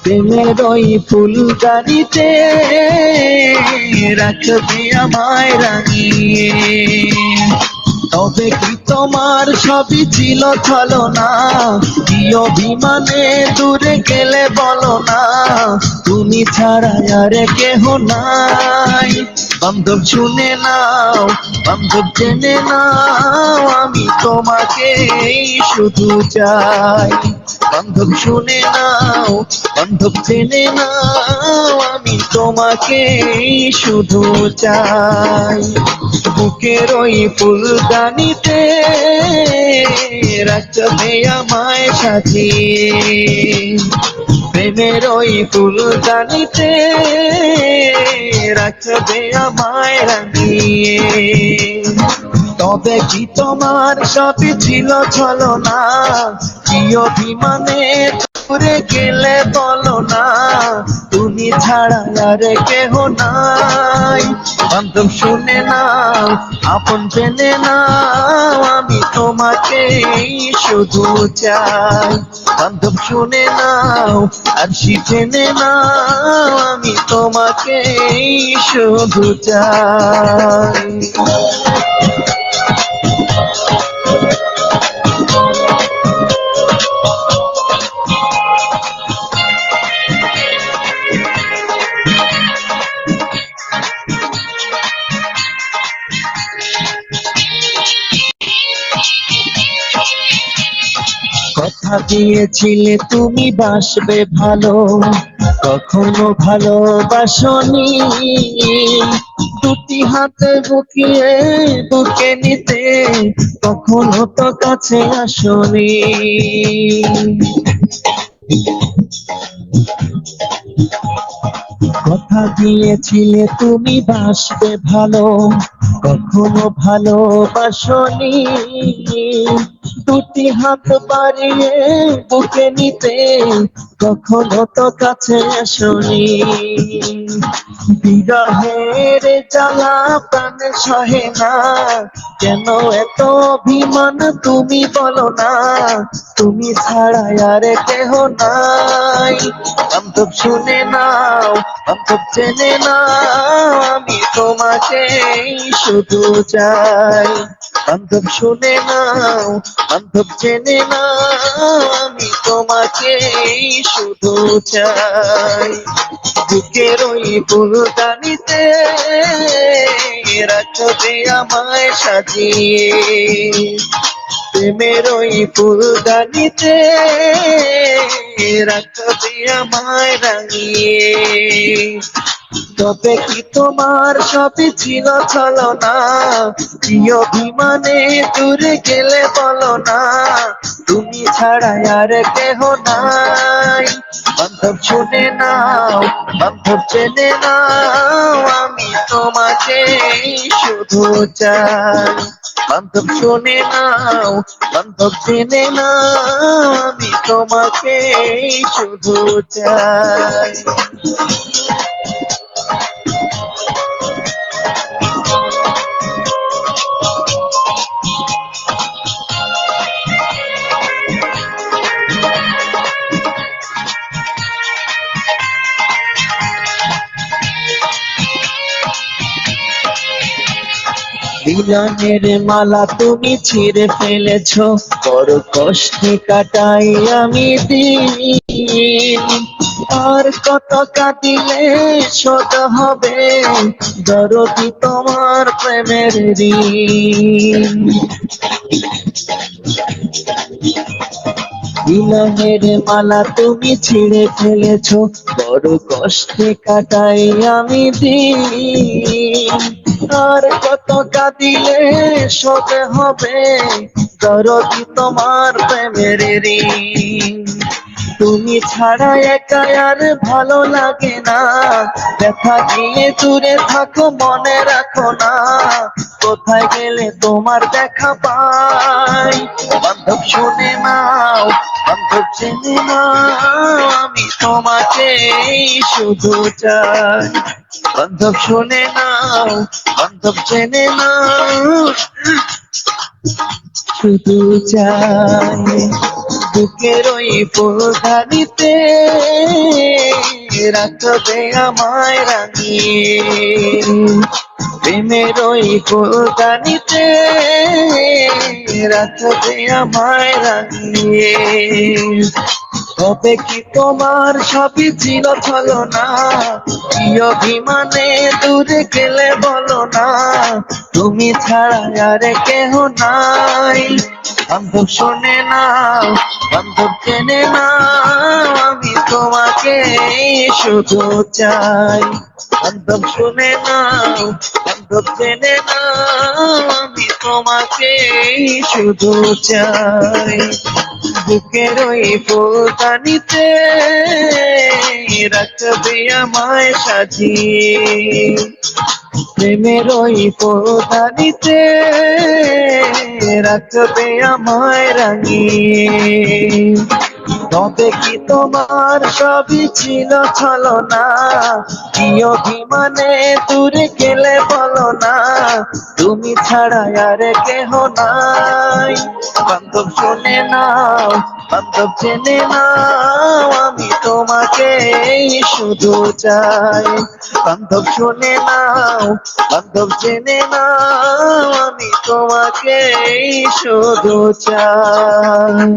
প্রেমের ওই ফুলদানিতে রাখবে আমায় রাঙিয়ে। তবে কি তোমার সবই ছিল ছলনা, কি অভিমানে দূরে গেলে বলো না, তুমি ছাড়া আর কেহ নাই। বান্ধব শুনে নাও, বান্ধব জেনে নাও, আমি তোমাকে শুধু চাই। বান্ধব শুনে নাও, বান্ধব জেনে নাও, আমি তোমাকে শুধু চাই। বুকের ওই ফুলদানিতে রাখবে আমায় সাজিয়ে, প্রেমের ওই ফুলদানিতে রাখবে আমায় রাঙিয়ে। তবে কি তোমার সবই ছিল ছলনা, কি অভিমানে দূরে গেলে বলো না, তুমি ছাড়া আর কেহ নাই। বান্ধব শুনে নাও, আপন জেনে নাও, আমি তোমাকে শুধু চাই। বান্ধব শুনে নাও, আর জেনে নাও, আমি তোমাকে শুধু চাই। কথা দিয়েছিলে তুমি বাসবে ভালো, কখনো ভালোবাসনি। দুটি হাতে বুকিয়ে বুকে নিতে, কখনো তো কাছে আসনি। কথা দিয়েছিলে তুমি বাসবে ভালো, কখনো ভালোবাসনি। দুটি হাত বাড়িয়ে বুকে নিতে, কখনো তো কাছে আসনি। বিরহের জ্বালা প্রাণ সহে না, কেন এত অভিমান তুমি বলো না, তুমি ছাড়া আর কেহ নাই। বান্ধব শুনে নাও, বান্ধব জেনে নাও, আমি তোমাকে শুধু চাই। বান্ধব শুনে নাও, বান্ধব জেনে নাও, আমি তোমাকে শুধু চাই। বুকের ওই ফুলদানিতে রাখবে আমায় সাজিয়ে, প্রেমের ওই ফুলদানিতে রাখবে আমায় রাঙিয়ে। তবে কি তোমার সবই ছিল ছলনা, কি অভিমানে দূরে গেলে বলো না, তুমি ছাড়া আর কেহ নাই। বান্ধব শুনে নাও, বান্ধব জেনে নাও, আমি তোমাকে শুধু চাই। বান্ধব শুনে নাও, বান্ধব জেনে নাও, আমি তোমাকে শুধু চাই। মিলনের মালা তুমি ছিঁড়ে ফেলেছো, বড় কষ্টে কাটাই আমি দিন। আর কত কাটিলে শোধ হবে দরদি তোমার প্রেমের ঋণ। মিলনের মালা তুমি ছিঁড়ে ফেলেছো, বড় কষ্টে কাটাই আমি দিন। আর কত কাঁদিলে শোধ হবে দরদি তোমার প্রেমের ঋণ। তুমি ছাড়া একা আর ভালো লাগে না, ব্যথা দিয়ে দূরে থাকো মনে রাখো না, কোথায় গেলে তোমার দেখা পাই। বান্ধব শুনে নাও, বান্ধব জেনে নাও, আমি তোমাকে শুধু চাই। বান্ধব শুনে নাও, বান্ধব জেনে নাও, শুধু চাই। বুকের ওই ফুলদানিতে রাখবে আমায় রাঙিয়ে, প্রেমের ওই ফুলদানিতে রাখবে আমায় রাঙিয়ে। তবে কি তোমার সবই ছিল ছলনা, কি অভিমানে দূরে গেলে বলো না, তুমি ছাড়া আর কেহ নাই। বান্ধব শোনে না, বান্ধব চেনে না, আমি তোমাকে শুধু চাই। বান্ধব শোনে না, বান্ধব চেনে না, আমি তোমাকে শুধু চাই। বুকের ওই ফুলদানিতে রাখবে আমায় সাজিয়ে, প্রেমের ওই ফুলদানিতে রাখবে আমায় রাঙিয়ে। তবে কি তোমার সবই ছিল ছলনা, কি অভিমানে দূরে গেলে বলো না, তুমি ছাড়া আর কেহ নাই। বান্ধব শোনে না, বান্ধব চেনে না, আমি তোমাকে শুধু চাই। বান্ধব শোনে না, বান্ধব চেনে না, আমি তোমাকে শুধু চাই।